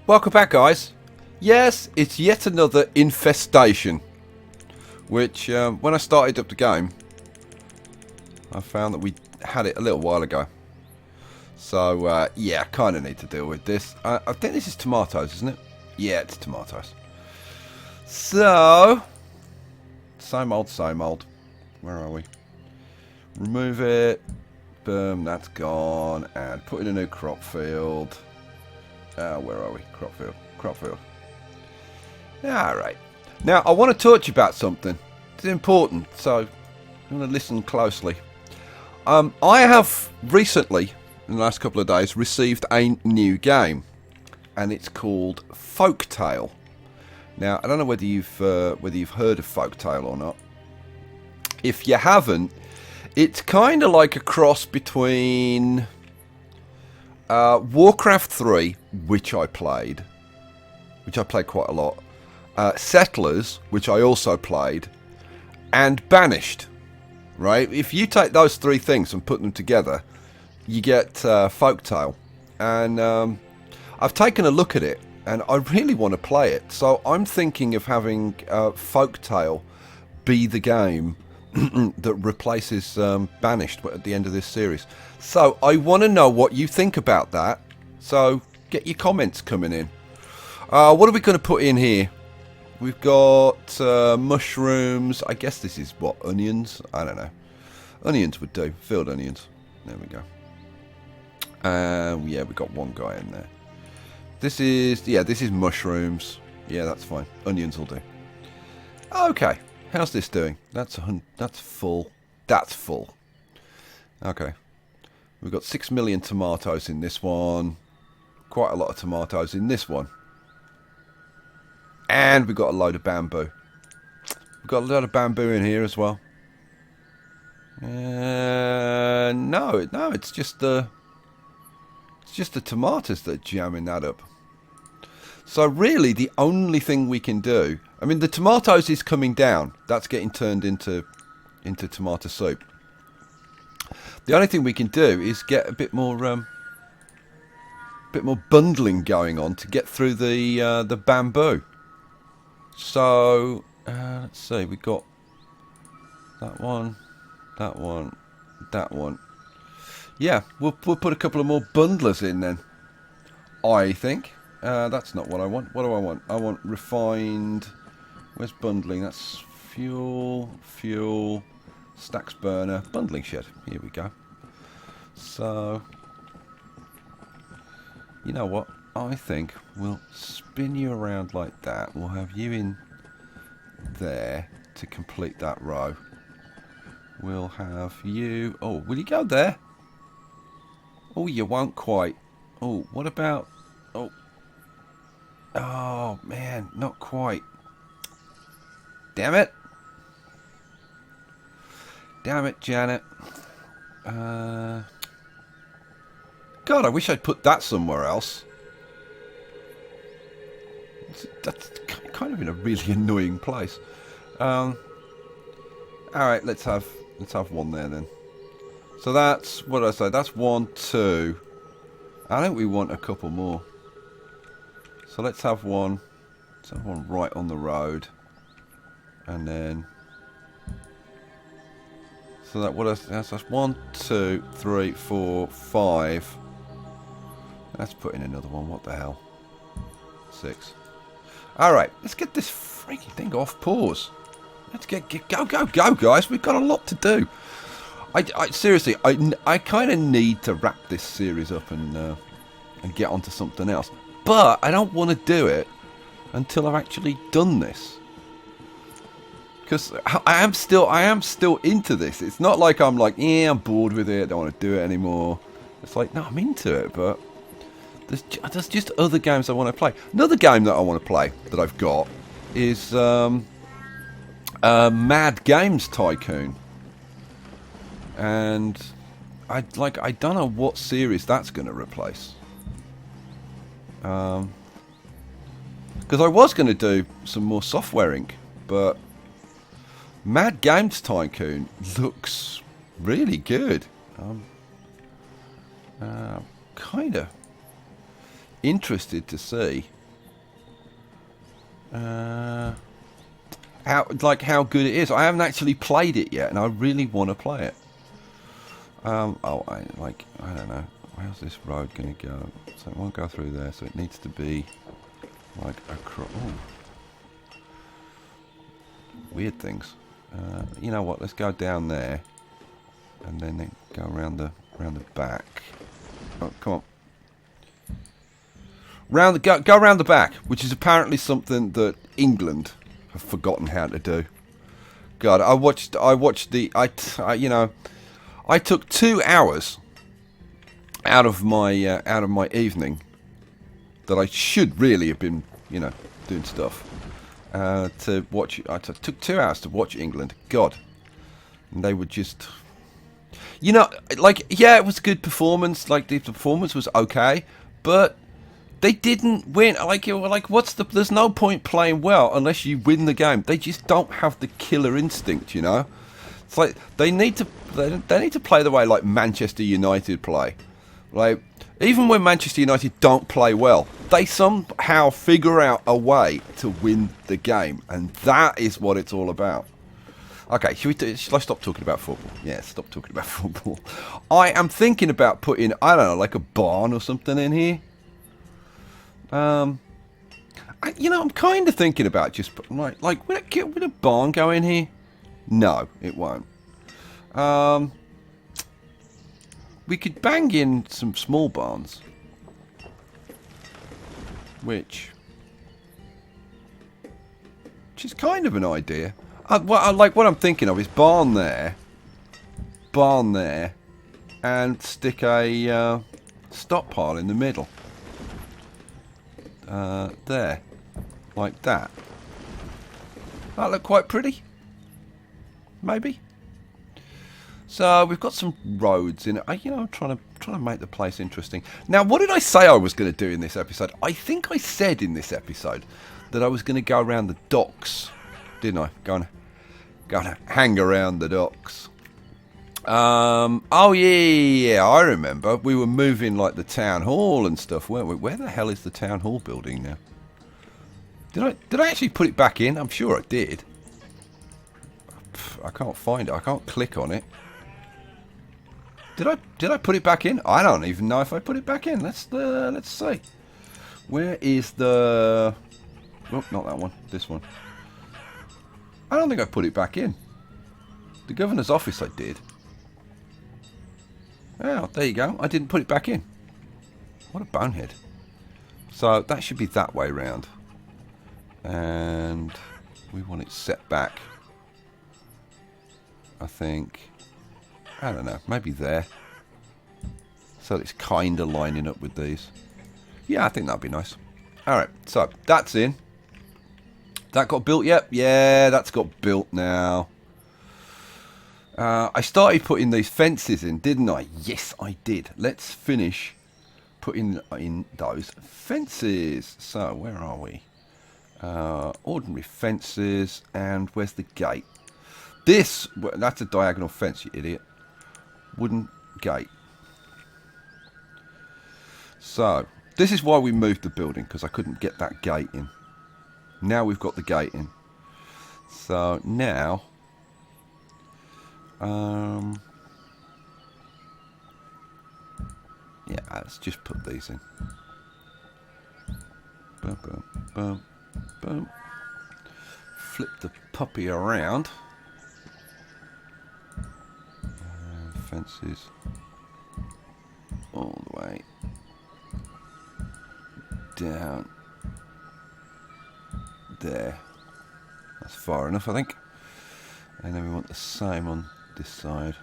Welcome back, guys. Yes, it's yet another infestation, which when I started up the game I found that we had it a little while ago. So yeah, I kind of need to deal with this. I think this is tomatoes, isn't it? Yeah, it's tomatoes. So same old, same old. Where are we? Remove it. Boom, that's gone. And put in a new crop field. Where are we? Crop field. Crop field. Alright. Now, I want to talk to you about something. It's important, so you want to listen closely. I have recently, in the last couple of days, received a new game. And it's called Folktale. Now, I don't know whether you've heard of Folktale or not. If you haven't, it's kind of like a cross between Warcraft 3, which I played quite a lot, Settlers, which I also played, and Banished. Right? If you take those three things and put them together, you get Folktale. And I've taken a look at it, and I really want to play it. So I'm thinking of having Folktale be the game that replaces Banished at the end of this series. So I want to know what you think about that. So get your comments coming in. What are we going to put in here? We've got mushrooms. I guess this is what, onions? I don't know. Onions would do. Filled onions. There we go. Yeah, we've got one guy in there. This is mushrooms. Yeah, that's fine. Onions will do. Okay. How's this doing? That's full. That's full. Okay. We've got 6 million tomatoes in this one. Quite a lot of tomatoes in this one. And we've got a load of bamboo. We've got a lot of bamboo in here as well. No, it's just the tomatoes that are jamming that up. So really, the only thing we can do, I mean, the tomatoes is coming down. That's getting turned into tomato soup. The only thing we can do is get a bit more bundling going on to get through the bamboo. So let's see, we got that one, that one, that one. Yeah, we'll put a couple of more bundlers in then. I think. That's not what I want. What do I want? I want refined. Where's bundling? That's fuel, stacks burner, bundling shed. Here we go. So, you know what? I think we'll spin you around like that. We'll have you in there to complete that row. We'll have you... Oh, will you go there? Oh, you won't quite. Oh, what about... Oh, man, not quite. Damn it. Damn it, Janet. God, I wish I'd put that somewhere else. That's kind of in a really annoying place. Alright, let's have one there then. So that's, what did I say? That's 1, 2. I think we want a couple more. So let's have one. Let's have one right on the road. And then... So that's 1, 2, 3, 4, 5. Let's put in another one. What the hell? 6. Alright, let's get this freaking thing off pause. Let's go, guys. We've got a lot to do. I seriously, I kind of need to wrap this series up and get onto something else. But I don't want to do it until I've actually done this. Because I am still into this. It's not like I'm like, yeah, I'm bored with it. I don't want to do it anymore. It's like, no, I'm into it, but there's just other games I want to play. Another game that I want to play that I've got is Mad Games Tycoon. And I don't know what series that's going to replace. Because I was going to do some more Software Inc., but Mad Games Tycoon looks really good. Kind of interested to see how good it is. I haven't actually played it yet, and I really want to play it. I don't know. How's this road going to go? So it won't go through there, so it needs to be like across. Weird things. You know what? Let's go down there, and then go around the back. Oh, come on. Go around the back, which is apparently something that England have forgotten how to do. God, I took 2 hours out of my evening that I should really have been, doing stuff. To watch. I took 2 hours to watch England. God, and they were just, it was a good performance. Like, the performance was okay, but they didn't win. There's no point playing well unless you win the game. They just don't have the killer instinct, It's like they need to play the way like Manchester United play. Like, even when Manchester United don't play well, they somehow figure out a way to win the game, and that is what it's all about. Okay, should I stop talking about football? Yeah, stop talking about football. I am thinking about putting, I don't know, like a barn or something in here. I'm kind of thinking about just would a barn go in here? No, it won't. We could bang in some small barns, which is kind of an idea. What I'm thinking of is barn there, and stick a stockpile in the middle. There, like that. That look quite pretty. Maybe. So we've got some roads in it. I'm trying to make the place interesting. Now, what did I say I was going to do in this episode? I think I said in this episode that I was going to go around the docks, didn't I? Going to hang around the docks. Oh yeah, I remember. We were moving like the town hall and stuff, weren't we? Where the hell is the town hall building now? Did I actually put it back in? I'm sure I did. I can't find it. I can't click on it. Did I put it back in? I don't even know if I put it back in. Let's see. Where is the? Oh, not that one. This one. I don't think I put it back in. The governor's office I did. Oh, there you go. I didn't put it back in. What a bonehead. So that should be that way round. And we want it set back. I think. I don't know. Maybe there. So it's kind of lining up with these. Yeah, I think that'd be nice. Alright, so that's in. That got built yet? Yeah, that's got built now. I started putting these fences in, didn't I? Yes, I did. Let's finish putting in those fences. So, where are we? Ordinary fences, and where's the gate? That's a diagonal fence, you idiot. Wooden gate. So, this is why we moved the building, because I couldn't get that gate in. Now we've got the gate in. So, now... yeah, let's just put these in. Boom, boom, boom, boom. Flip the puppy around. Fences all the way down there. That's far enough, I think. And then we want the same on this side.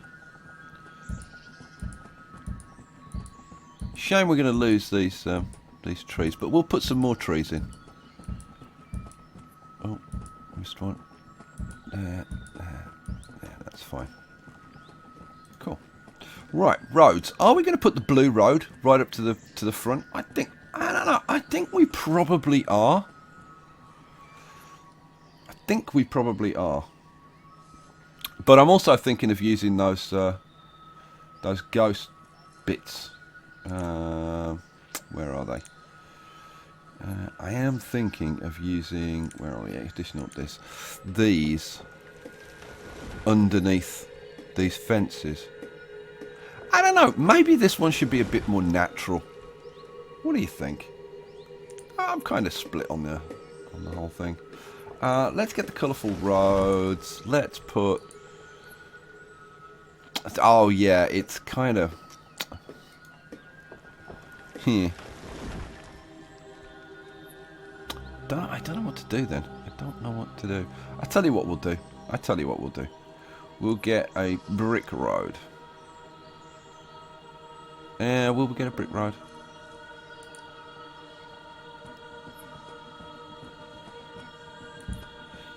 Shame we're going to lose these trees, but we'll put some more trees in. Oh, missed one. There, that's fine. Cool. Right, roads. Are we going to put the blue road right up to the front? I don't know. I think we probably are. But I'm also thinking of using those ghost bits. Where are they? I am thinking of using, where are we, additional this, these underneath these fences. I don't know, maybe this one should be a bit more natural. What do you think? I'm kind of split on the whole thing. Let's get the colourful roads. Let's put... Oh yeah, it's kind of... I don't know what to do then. I don't know what to do. I tell you what we'll do. We'll get a brick road. Will we get a brick road?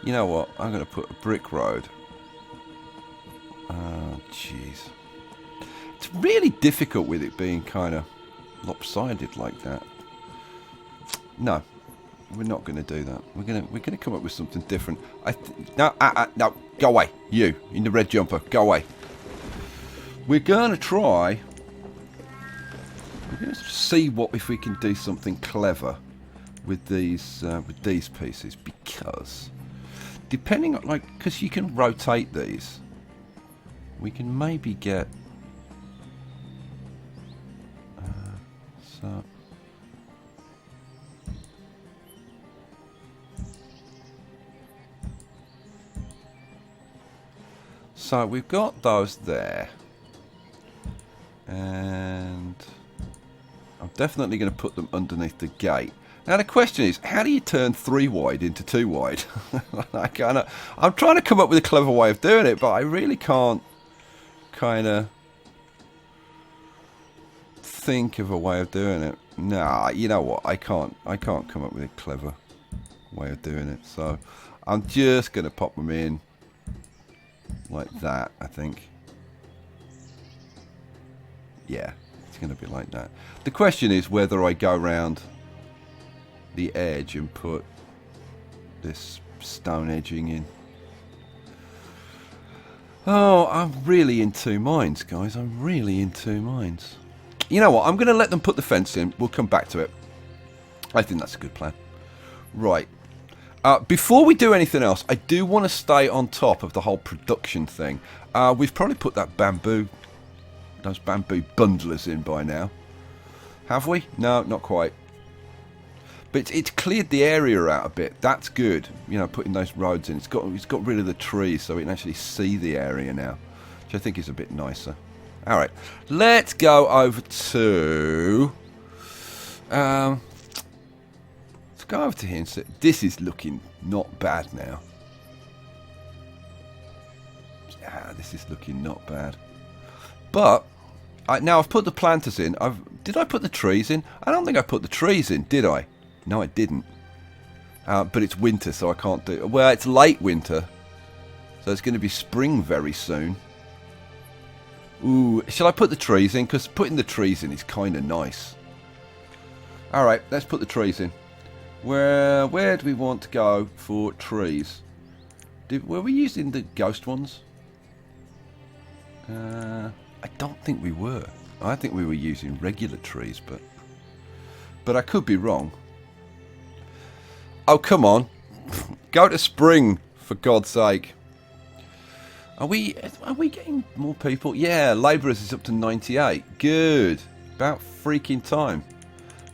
You know what? I'm going to put a brick road. Oh, jeez. It's really difficult with it being kind of lopsided like that. No, we're not going to do that. We're going to come up with something different. No, go away. You in the red jumper, go away. We're going to try. We're going to see if we can do something clever with these pieces, because depending on, like, because you can rotate these, we can maybe get so we've got those there, and I'm definitely going to put them underneath the gate. Now the question is, how do you turn 3 wide into 2 wide? I'm trying to come up with a clever way of doing it, but I really can't kind of think of a way of doing it. Nah, you know what? I can't come up with a clever way of doing it. So I'm just going to pop them in like that, I think. Yeah, it's going to be like that. The question is whether I go around the edge and put this stone edging in. Oh, I'm really in 2 minds, guys. I'm really in 2 minds. You know what? I'm going to let them put the fence in. We'll come back to it. I think that's a good plan. Right. Before we do anything else, I do want to stay on top of the whole production thing. We've probably put those bamboo bundlers in by now. Have we? No, not quite. But it's cleared the area out a bit. That's good. You know, putting those roads in. It's got rid of the trees so we can actually see the area now, which I think is a bit nicer. All right, let's go over to. Let's go over to here and see. This is looking not bad now. This is looking not bad. But now I've put the planters in. Did I put the trees in? I don't think I put the trees in, did I? No, I didn't. But it's winter, so I can't do it. Well, it's late winter, so it's going to be spring very soon. Ooh, shall I put the trees in? Because putting the trees in is kind of nice. All right, let's put the trees in. Where do we want to go for trees? Were we using the ghost ones? I don't think we were. I think we were using regular trees, but I could be wrong. Oh, come on. Go to spring, for God's sake. Are we getting more people? Yeah, labourers is up to 98. Good. About freaking time.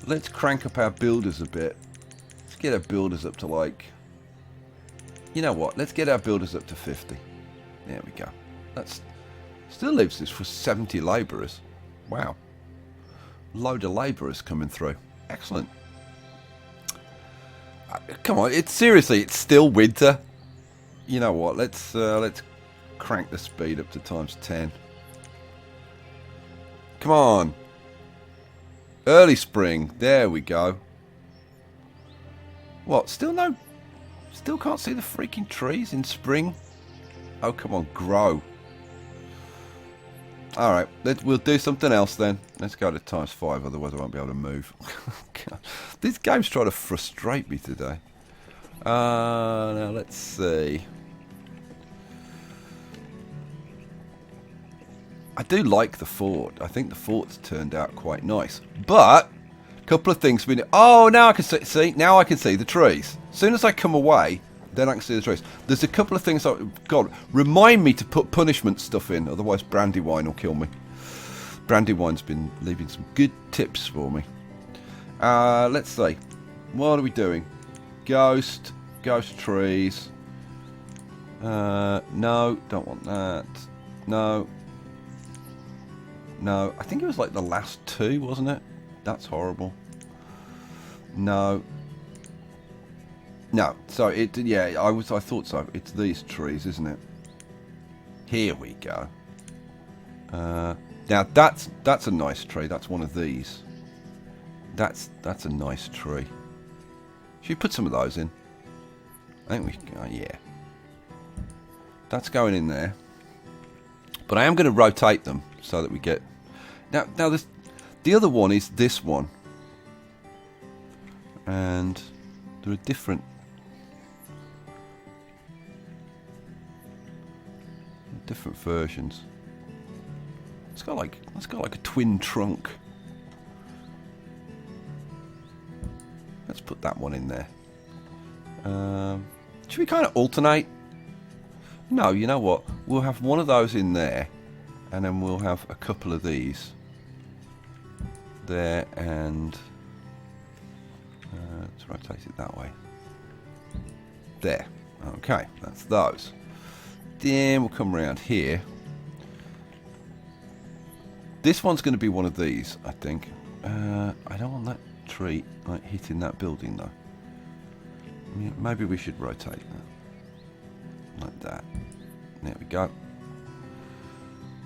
Let's crank up our builders a bit. Let's get our builders up to, like... You know what? Let's get our builders up to 50. There we go. That's still leaves us for 70 labourers. Wow. Load of labourers coming through. Excellent. Come on, it's still winter. You know what? Let's crank the speed up to ×10. Come on. Early spring. There we go. What? Still can't see the freaking trees in spring? Oh, come on, grow. Alright, we'll do something else then. Let's go to ×5, otherwise I won't be able to move. This game's trying to frustrate me today. Now let's see. I do like the fort. I think the fort's turned out quite nice. But Couple of things. Oh, now I can see. Now I can see the trees. As soon as I come away, then I can see the trees. There's a couple of things. God, remind me to put punishment stuff in. Otherwise, Brandywine will kill me. Brandywine's been leaving some good tips for me. Let's see. What are we doing? Ghost trees. No, don't want that. No. I think it was like the last two, wasn't it? That's horrible. No. So yeah, I thought so. It's these trees, isn't it? Here we go. Now that's a nice tree. That's one of these. That's a nice tree. Should we put some of those in? I think yeah. That's going in there. But I am going to rotate them so that we get... Now the other one is this one. And there are different versions. It's got like a twin trunk. Let's put that one in there. Should we kind of alternate? No, you know what? We'll have one of those in there, and then we'll have a couple of these there, and let's rotate it that way. There. Okay, that's those. Then we'll come around here. This one's going to be one of these, I think. I don't want that tree like hitting that building though. Maybe we should rotate that like that. There we go.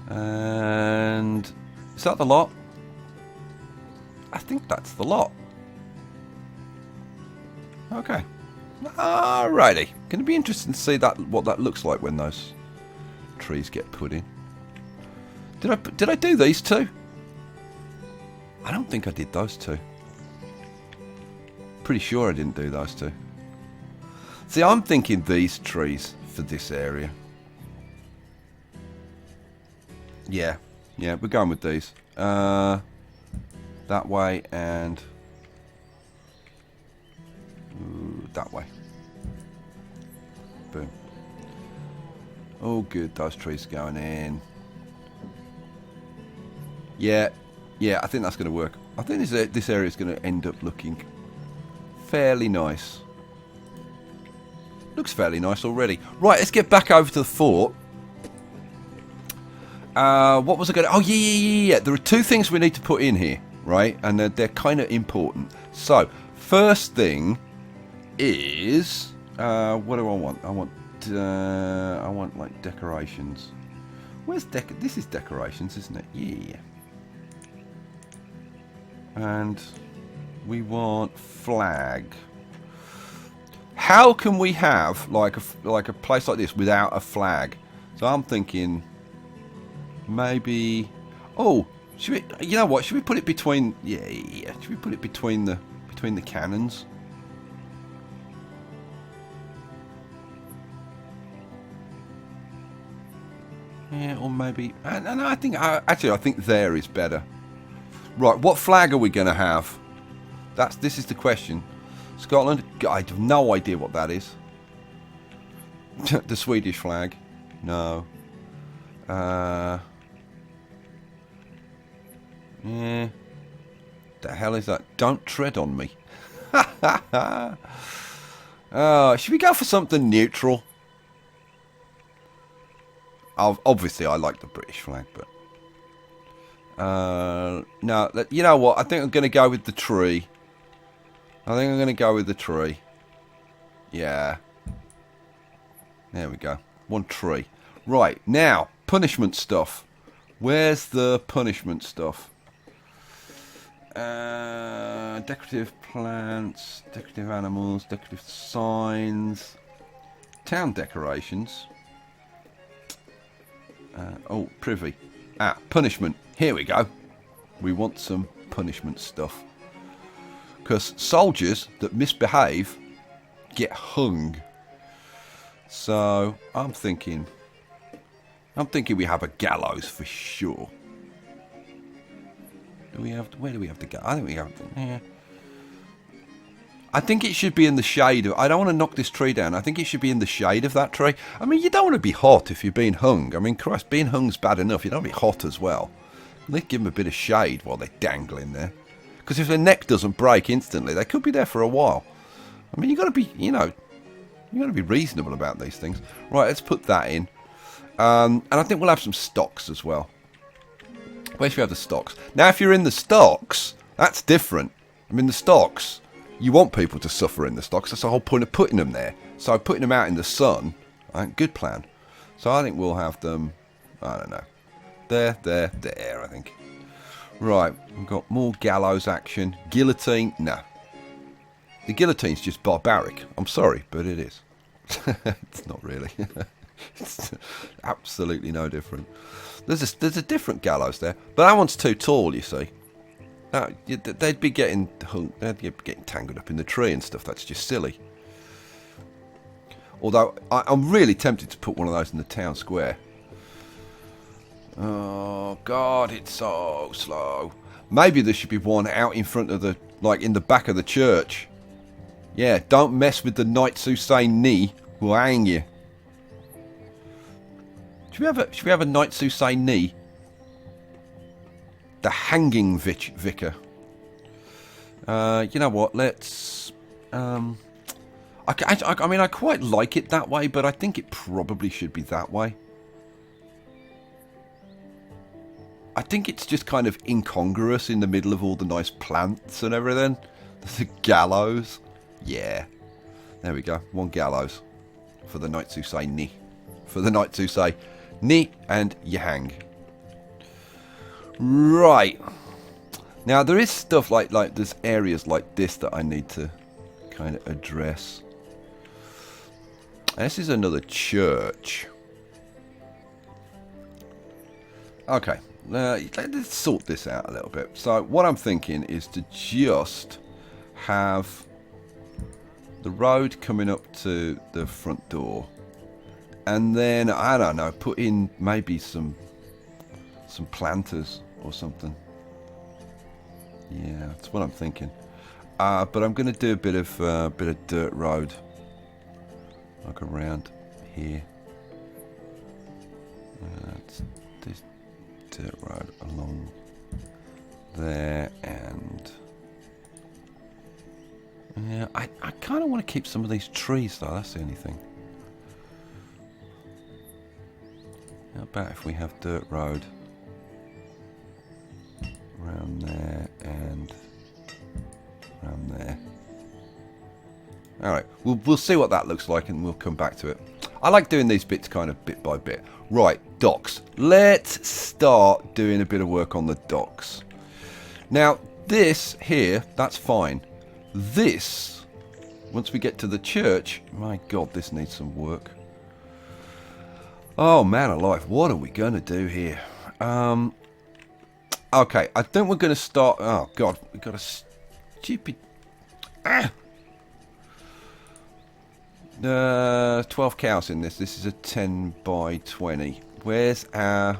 And is that the lot? I think that's the lot. Okay. Alrighty. Going to be interesting to see what that looks like when those trees get put in. Did I do these two? I don't think I did those two. Pretty sure I didn't do those two. See, I'm thinking these trees for this area. Yeah, we're going with these. That way and that way. Boom. Oh, good. Those trees going in. Yeah, I think that's going to work. I think this area is going to end up looking fairly nice. Looks fairly nice already. Right, let's get back over to the fort. What was I going to... Oh, yeah. There are two things we need to put in here, right? And they're kind of important. So, first thing is... what do I want? I want like decorations. Where's This is decorations, isn't it? Yeah. And we want flag. How can we have like a place like this without a flag? So I'm thinking maybe. Oh, should we? You know what? Should we put it between? Yeah. Should we put it between the cannons? Yeah, or maybe. And I think I think there is better. Right, what flag are we going to have? This is the question. Scotland? I have no idea what that is. The Swedish flag? No. Yeah. The hell is that? Don't tread on me. Should we go for something neutral? Obviously, I like the British flag, but... no, you know what? I think I'm going to go with the tree. Yeah. There we go. One tree. Right, now, punishment stuff. Where's the punishment stuff? Decorative plants, decorative animals, decorative signs, town decorations. Oh, privy. Punishment. Here we go. We want some punishment stuff. Because soldiers that misbehave get hung. So, I'm thinking we have a gallows for sure. Do we have? Where do we have to go? I think we have to. Yeah. I think it should be in the shade of... I don't want to knock this tree down. I think it should be in the shade of that tree. I mean, you don't want to be hot if you're being hung. I mean, Christ, being hung's bad enough. You don't want to be hot as well. Let's give them a bit of shade while they're dangling there. Because if their neck doesn't break instantly, they could be there for a while. I mean, you've got to be, you know... You've got to be reasonable about these things. Right, let's put that in. And I think we'll have some stocks as well. Where should we have the stocks? Now, if you're in the stocks, that's different. I mean, the stocks... You want people to suffer in the stocks. That's the whole point of putting them there. So putting them out in the sun, good plan. So I think we'll have them, I don't know, there, I think. Right, we've got more gallows action. Guillotine, nah. The guillotine's just barbaric. I'm sorry, but it is. It's not really. It's absolutely no different. There's a different gallows there. But that one's too tall, you see. They'd be getting hung, they'd be getting tangled up in the tree and stuff. That's just silly. Although I'm really tempted to put one of those in the town square. Oh God, it's so slow. Maybe there should be one out in front of the, like in the back of the church. Yeah, don't mess with the knights who say knee. We'll hang you. Should we have a knights who say knee? The hanging vicar. You know what? Let's. I mean, I quite like it that way, but I think it probably should be that way. I think it's just kind of incongruous in the middle of all the nice plants and everything. There's a gallows. Yeah. There we go. One gallows for the knights who say knee. For the knights who say knee and you hang. Right. Now there is stuff like there's areas like this that I need to kind of address. And this is another church. Okay. Let's sort this out a little bit. So what I'm thinking is to just have the road coming up to the front door. And then, I don't know, put in maybe some planters or something. Yeah, that's what I'm thinking. But I'm going to do a bit of dirt road, like around here. This dirt road along there, and yeah, I kind of want to keep some of these trees though. That's the only thing. How about if we have dirt road around there and around there? Alright, we'll see what that looks like and we'll come back to it. I like doing these bits kind of bit by bit. Right, docks. Let's start doing a bit of work on the docks. Now, this here, that's fine. This, once we get to the church, my God, this needs some work. Oh, man alive, what are we going to do here? Okay, I think we're going to start... Oh, God, we've got a stupid... 12 cows in this. This is a 10 by 20. Where's our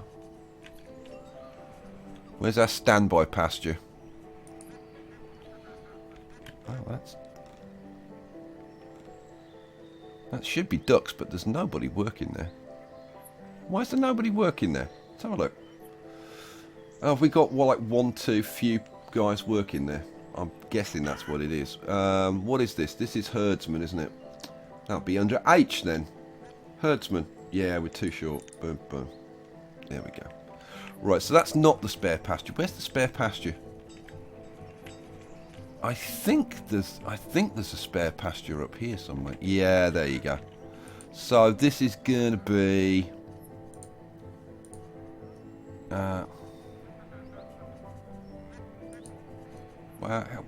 standby pasture? Oh, that should be ducks, but there's nobody working there. Why is there nobody working there? Let's have a look. Oh, have we got few guys working there? I'm guessing that's what it is. What is this? This is herdsman, isn't it? That'll be under H then. Herdsman. Yeah, we're too short. Boom, boom. There we go. Right, so that's not the spare pasture. Where's the spare pasture? I think there's a spare pasture up here somewhere. Yeah, there you go. So this is gonna be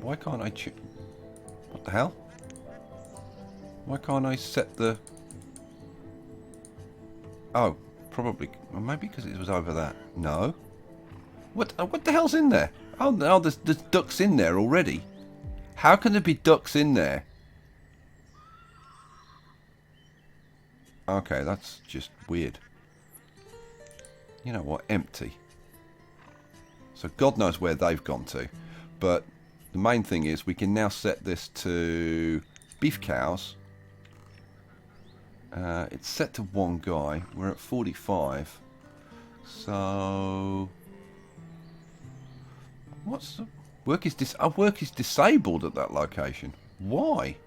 why can't I choose? What the hell? Why can't I set the... Oh, probably... Well, maybe because it was over that. No. What the hell's in there? Oh, no, there's ducks in there already. How can there be ducks in there? Okay, that's just weird. You know what? Empty. So God knows where they've gone to. But the main thing is we can now set this to beef cows. It's set to one guy. We're at 45. So what's the work is work is disabled at that location. Why?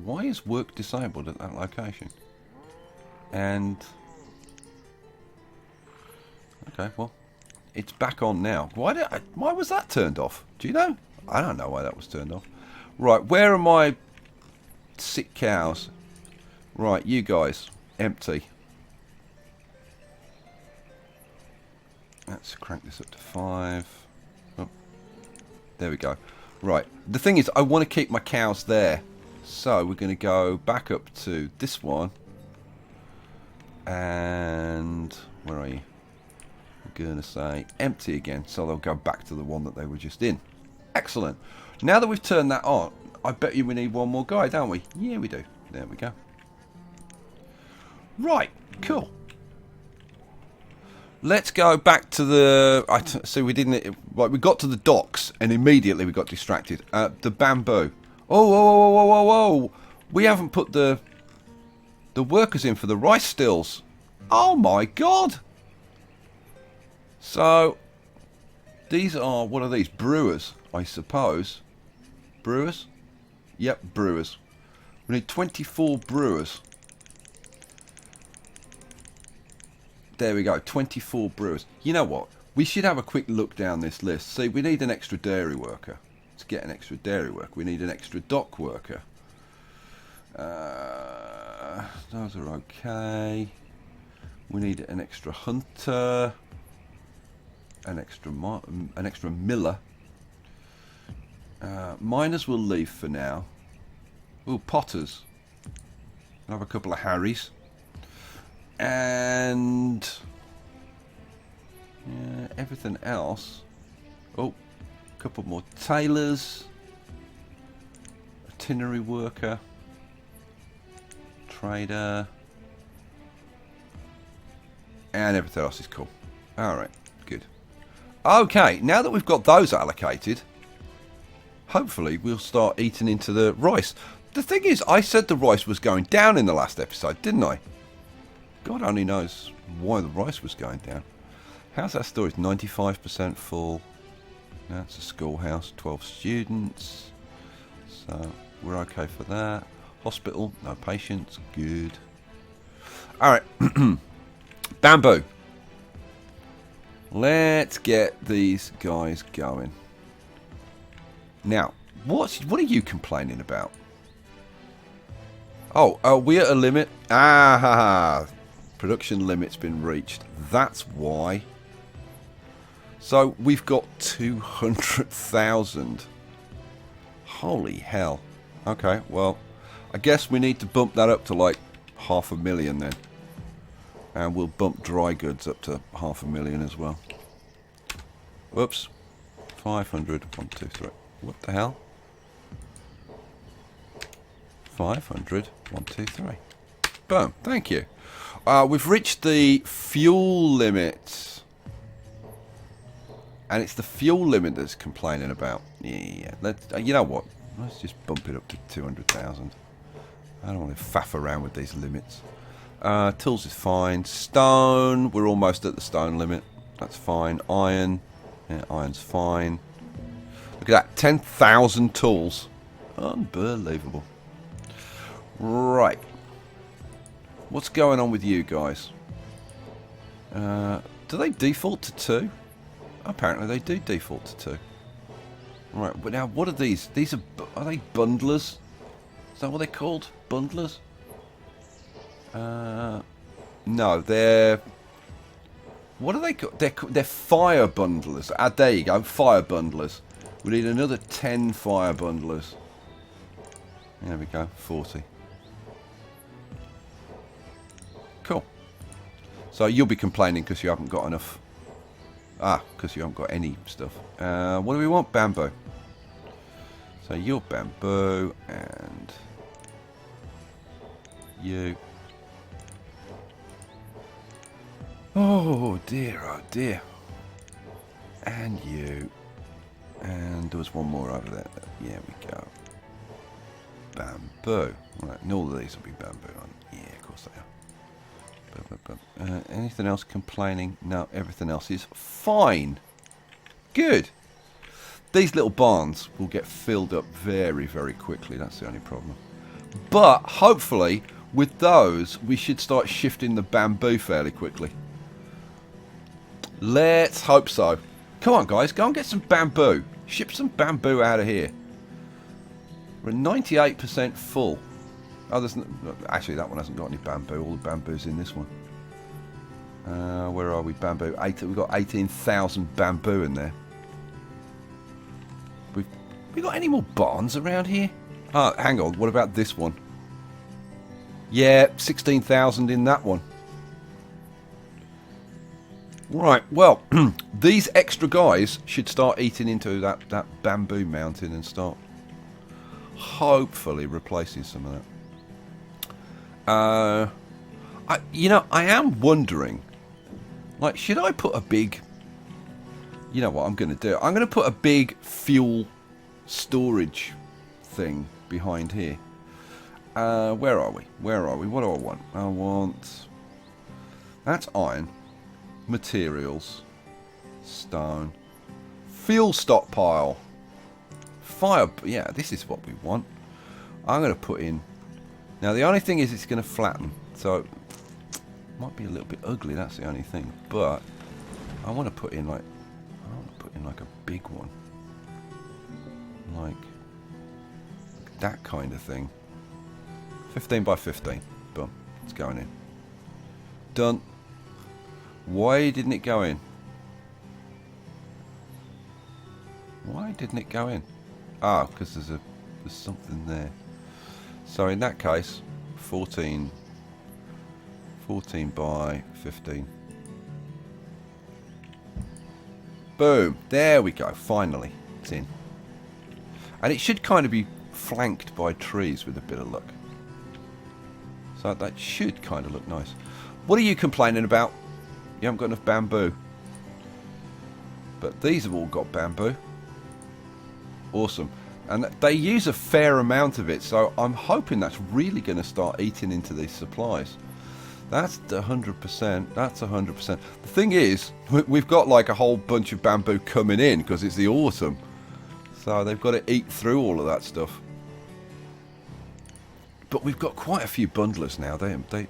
Why is work disabled at that location? And okay, well, it's back on now. Why was that turned off? Do you know? I don't know why that was turned off. Right, where are my sick cows? Right, you guys, empty. Let's crank this up to 5. Oh, there we go. Right, the thing is, I want to keep my cows there. So we're going to go back up to this one. And where are you? I'm going to say empty again. So they'll go back to the one that they were just in. Excellent. Now that we've turned that on, I bet you we need one more guy, don't we? Yeah, we do. There we go. Right, cool. Let's go back to the... so we didn't... Right, we got to the docks and immediately we got distracted. The bamboo. Oh, whoa, whoa, whoa, whoa, whoa. We haven't put the workers in for the rice stills. Oh my god. So, these are... What are these? Brewers, I suppose. Brewers? Yep, brewers. We need 24 brewers. There we go, 24 brewers. You know what? We should have a quick look down this list. See, we need an extra dairy worker. To get an extra dairy worker, we need an extra dock worker. Those are okay. We need an extra hunter. An extra miller. Miners will leave for now. Ooh, potters. I'll have a couple of Harrys. And yeah, everything else. Oh, a couple more tailors, itinerary worker, trader, and everything else is cool. Alright, good. Okay, now that we've got those allocated, hopefully we'll start eating into the rice. The thing is, I said the rice was going down in the last episode, didn't I? God only knows why the rice was going down. How's that storage? 95% full. That's a schoolhouse, 12 students. So we're okay for that. Hospital, no patients. Good. Alright. Bamboo. Let's get these guys going. Now, what are you complaining about? Oh, are we at a limit? Ah, ha, ha. Production limit's been reached. That's why. So we've got 200,000. Holy hell. Okay, well, I guess we need to bump that up to like 500,000 then. And we'll bump dry goods up to 500,000 as well. Whoops. 500. 1, 2, 3. What the hell? 500. 1, 2, 3. Boom. Thank you. We've reached the fuel limit. And it's the fuel limit that's complaining about. Yeah. You know what? Let's just bump it up to 200,000. I don't want to faff around with these limits. Tools is fine. Stone. We're almost at the stone limit. That's fine. Iron. Yeah, iron's fine. Look at that. 10,000 tools. Unbelievable. Right. What's going on with you guys? Do they default to 2? Apparently they do default to 2. Right, but now what are these? These are they bundlers? Is that what they're called? Bundlers? No, they're... What are they called? They're fire bundlers. Ah, there you go, fire bundlers. We need another 10 fire bundlers. There we go, 40. Cool. So you'll be complaining because you haven't got enough. Because you haven't got any stuff. What do we want? Bamboo. So you're bamboo and you. Oh dear, oh dear. And you. And there was one more over there. Yeah, we go. Bamboo. Right, and all of these will be bamboo on. Yeah, of course they are. Anything else complaining? No, everything else is fine. Good. These little barns will get filled up very, very quickly. That's the only problem. But hopefully, with those, we should start shifting the bamboo fairly quickly. Let's hope so. Come on, guys. Go and get some bamboo. Ship some bamboo out of here. We're 98% full. Oh, there's actually, that one hasn't got any bamboo. All the bamboo's in this one. Where are we? Bamboo. We've got 18,000 bamboo in there. We got any more barns around here? Oh, hang on. What about this one? Yeah, 16,000 in that one. Right, well, these extra guys should start eating into that bamboo mountain and start hopefully replacing some of that. I am wondering, like, should I put a big... You know what I'm going to do? I'm going to put a big fuel storage thing behind here. Where are we? Where are we? What do I want? I want... That's iron. Materials. Stone. Fuel stockpile. Fire... Yeah, this is what we want. I'm going to put in... Now, the only thing is it's going to flatten. So, it might be a little bit ugly. That's the only thing. But, I want to put in, like... I want to put in, like, a big one. Like... That kind of thing. 15 by 15. Boom. It's going in. Done. Why didn't it go in? Why didn't it go in? Ah, because there's something there. So in that case, 14 by 15. Boom. There we go. Finally. It's in. And it should kind of be flanked by trees with a bit of luck. So that should kind of look nice. What are you complaining about? You haven't got enough bamboo. But these have all got bamboo. Awesome. And they use a fair amount of it, so I'm hoping that's really going to start eating into these supplies. That's 100%. That's 100%. The thing is, we've got like a whole bunch of bamboo coming in because it's the autumn. So they've got to eat through all of that stuff. But we've got quite a few bundlers now.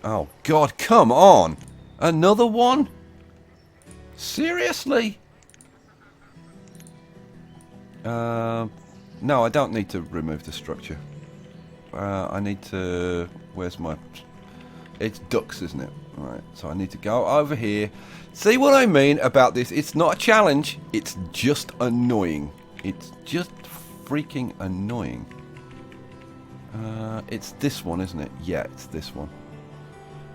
Oh, God, come on. Another one? Seriously? No, I don't need to remove the structure. I need to... Where's my... It's ducks, isn't it? Alright, so I need to go over here. See what I mean about this? It's not a challenge. It's just annoying. It's just freaking annoying. It's this one, isn't it? Yeah, it's this one.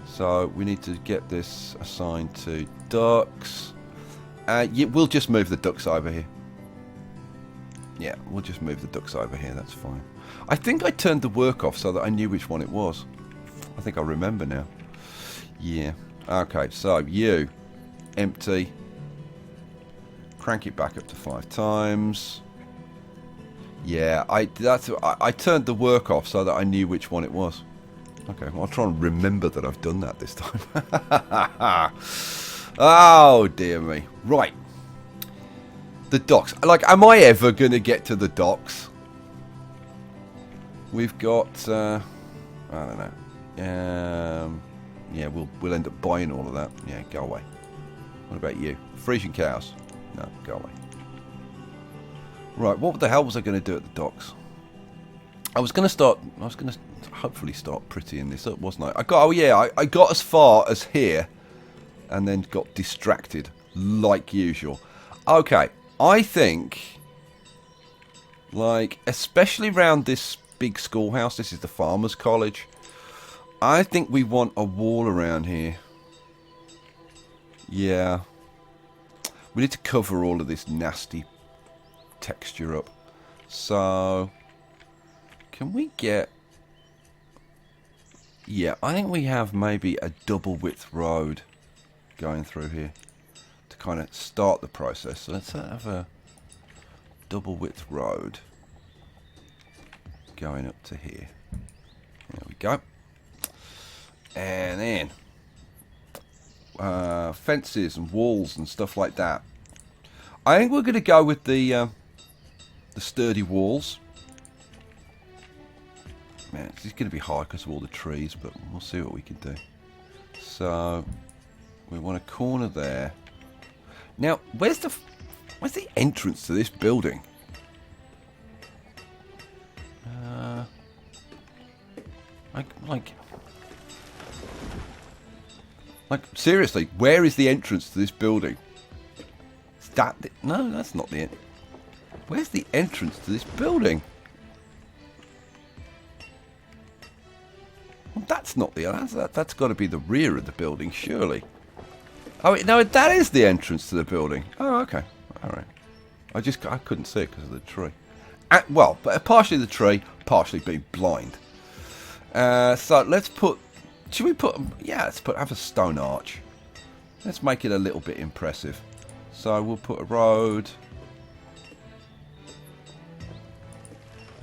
So we need to get this assigned to ducks. We'll just move the ducks over here. Yeah, we'll just move the ducks over here. That's fine. I think I turned the work off so that I knew which one it was. I think I remember now. Yeah. Okay, so you. Empty. Crank it back up to 5 times. Yeah, I turned the work off so that I knew which one it was. Okay, well, I'll try and remember that I've done that this time. Oh, dear me. Right. The docks. Like, am I ever going to get to the docks? We've got... I don't know. Yeah, we'll end up buying all of that. Yeah, go away. What about you? Frisian cows. No, go away. Right, what the hell was I going to do at the docks? I was going to hopefully start prettying this up, wasn't I? I got as far as here and then got distracted like usual. Okay, I think, like, especially around this big schoolhouse, this is the Farmer's College, I think we want a wall around here. Yeah. We need to cover all of this nasty texture up. So, can we get... Yeah, I think we have maybe a double width road going through here to kind of start the process. So let's have a double width road going up to here. There we go. And then fences and walls and stuff like that. I think we're going to go with the sturdy walls. Man, it's going to be hard because of all the trees, but we'll see what we can do. So we want a corner there. Now, where's the entrance to this building? Like seriously, where is the entrance to this building? Is that no, that's not the. Where's the entrance to this building? Well, that's not the. That's got to be the rear of the building, surely. Oh no, that is the entrance to the building. Oh, okay, all right. I couldn't see it because of the tree. Well, but partially the tree, partially being blind. So let's put. Should we put? Yeah, have a stone arch. Let's make it a little bit impressive. So we'll put a road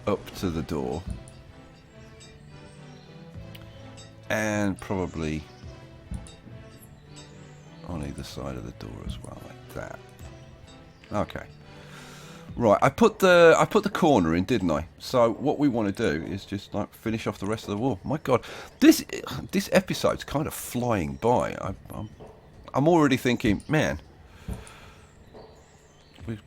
up to the door, and probably on either side of the door as well, like that. Okay. Right, I put the corner in, didn't I? So what we want to do is just like finish off the rest of the wall. My God, this episode's kind of flying by. I'm already thinking, man, we're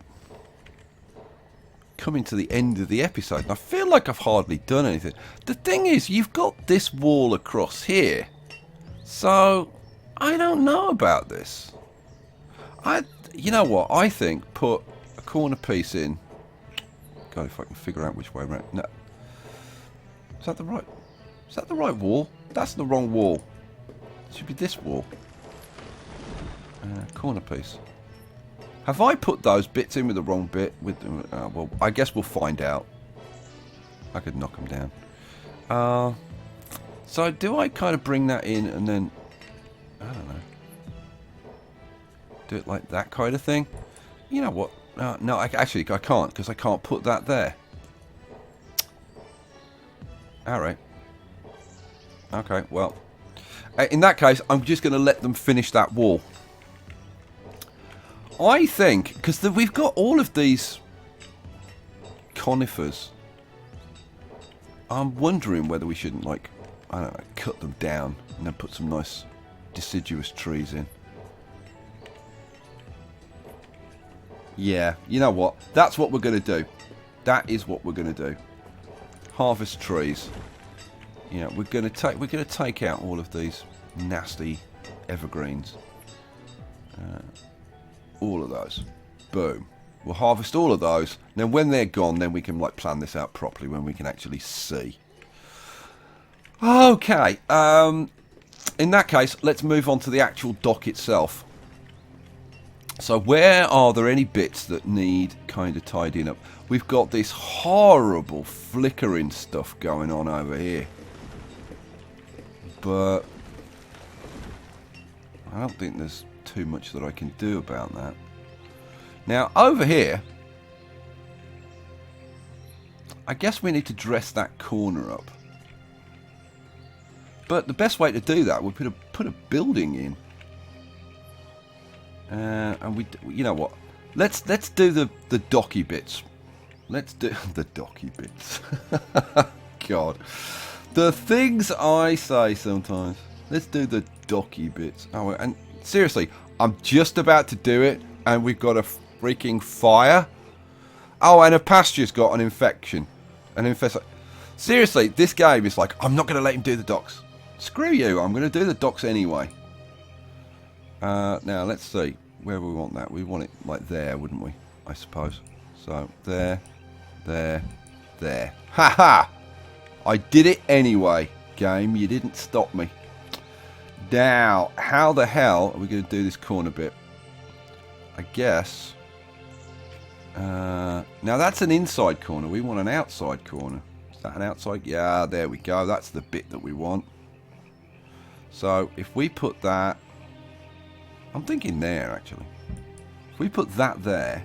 coming to the end of the episode, and I feel like I've hardly done anything. The thing is, you've got this wall across here, so I don't know about this. You know what? I think put corner piece in. God, if I can figure out which way around. No, is that the right wall? That's the wrong wall. It should be this wall. Corner piece. Have I put those bits in with the wrong bit? Well, I guess we'll find out. I could knock them down. So do I kind of bring that in and then I don't know, do it like that kind of thing? You know what? No, actually I can't, because I can't put that there. Alright. Okay, well. In that case, I'm just going to let them finish that wall. I think, because we've got all of these conifers. I'm wondering whether we shouldn't, like, I don't know, cut them down and then put some nice deciduous trees in. Yeah, you know what? That's what we're going to do. That is what we're going to do. Harvest trees. Yeah, we're going to take out all of these nasty evergreens. All of those. Boom. We'll harvest all of those. Then when they're gone, then we can like plan this out properly when we can actually see. Okay. In that case, let's move on to the actual dock itself. So where are there any bits that need kind of tidying up? We've got this horrible flickering stuff going on over here. But I don't think there's too much that I can do about that. Now over here, I guess we need to dress that corner up. But the best way to do that would be to put a building in. And you know what? Let's do the docky bits. Let's do the docky bits. God, the things I say sometimes. Let's do the docky bits. Oh, and seriously, I'm just about to do it, and we've got a freaking fire. Oh, and a pasture's got an infection, Seriously, this game is like, I'm not going to let him do the docks. Screw you! I'm going to do the docks anyway. Now let's see where we want that. We want it like there, wouldn't we? I suppose. So there, there, there. Ha ha! I did it anyway. Game, you didn't stop me. Now, how the hell are we going to do this corner bit? I guess. Now that's an inside corner. We want an outside corner. Is that an outside? Yeah, there we go. That's the bit that we want. So if we put that I'm thinking there, actually. If we put that there,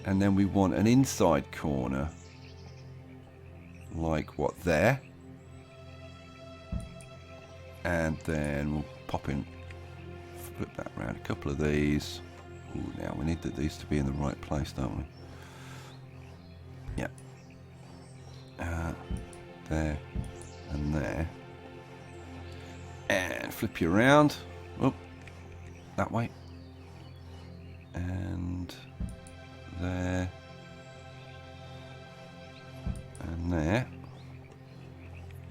and then we want an inside corner, like what, there? And then we'll pop in, flip that around, a couple of these. Ooh, now we need these to be in the right place, don't we? Yeah. There and there. And flip you around. Oh, that way. And there. And there.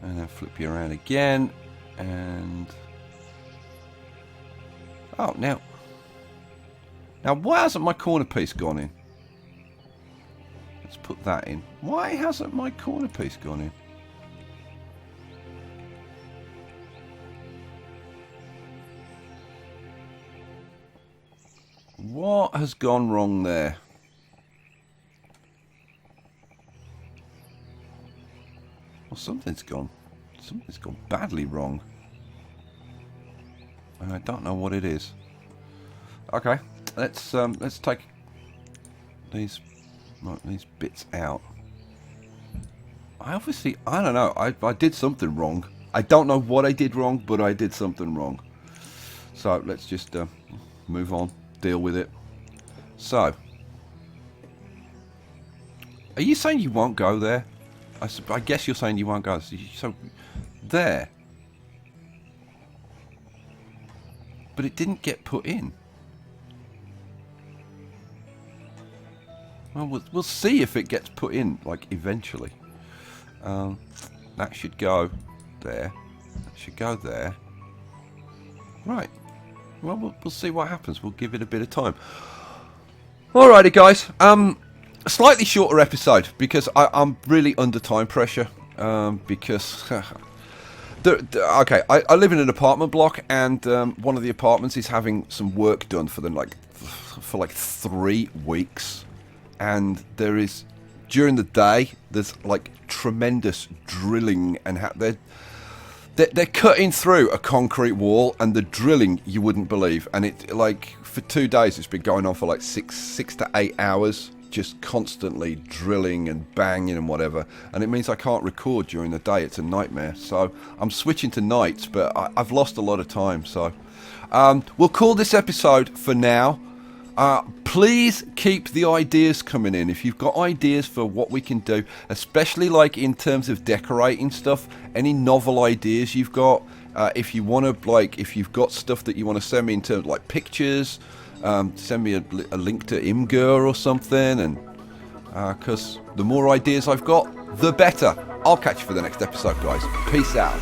And then flip you around again. And... oh, now why hasn't my corner piece gone in? Let's put that in. Why hasn't my corner piece gone in? What has gone wrong there? Well, something's gone badly wrong. And I don't know what it is. Okay, let's take these bits out. I don't know. I did something wrong. I don't know what I did wrong, but I did something wrong. So let's just move on, deal with it. So, are you saying you won't go there? I guess you're saying you won't go. So there. But it didn't get put in. Well, we'll see if it gets put in, like, eventually. That should go there. That should go there. Right. Well, we'll see what happens. We'll give it a bit of time. Alrighty, guys. A slightly shorter episode because I'm really under time pressure. Because... okay, I live in an apartment block, and one of the apartments is having some work done for them, for like 3 weeks. And there is, during the day, there's like tremendous drilling, and they're cutting through a concrete wall, and the drilling you wouldn't believe. And it, like, for 2 days, it's been going on for like six to 8 hours, just constantly drilling and banging and whatever. And it means I can't record during the day. It's a nightmare. So I'm switching to nights, but I've lost a lot of time. So we'll call this episode for now. Please keep the ideas coming in. If you've got ideas for what we can do, especially like in terms of decorating stuff, any novel ideas you've got, if you want to, like, if you've got stuff that you want to send me in terms of like pictures, send me a link to Imgur or something, and because the more ideas I've got, the better. I'll catch you for the next episode, guys. Peace out.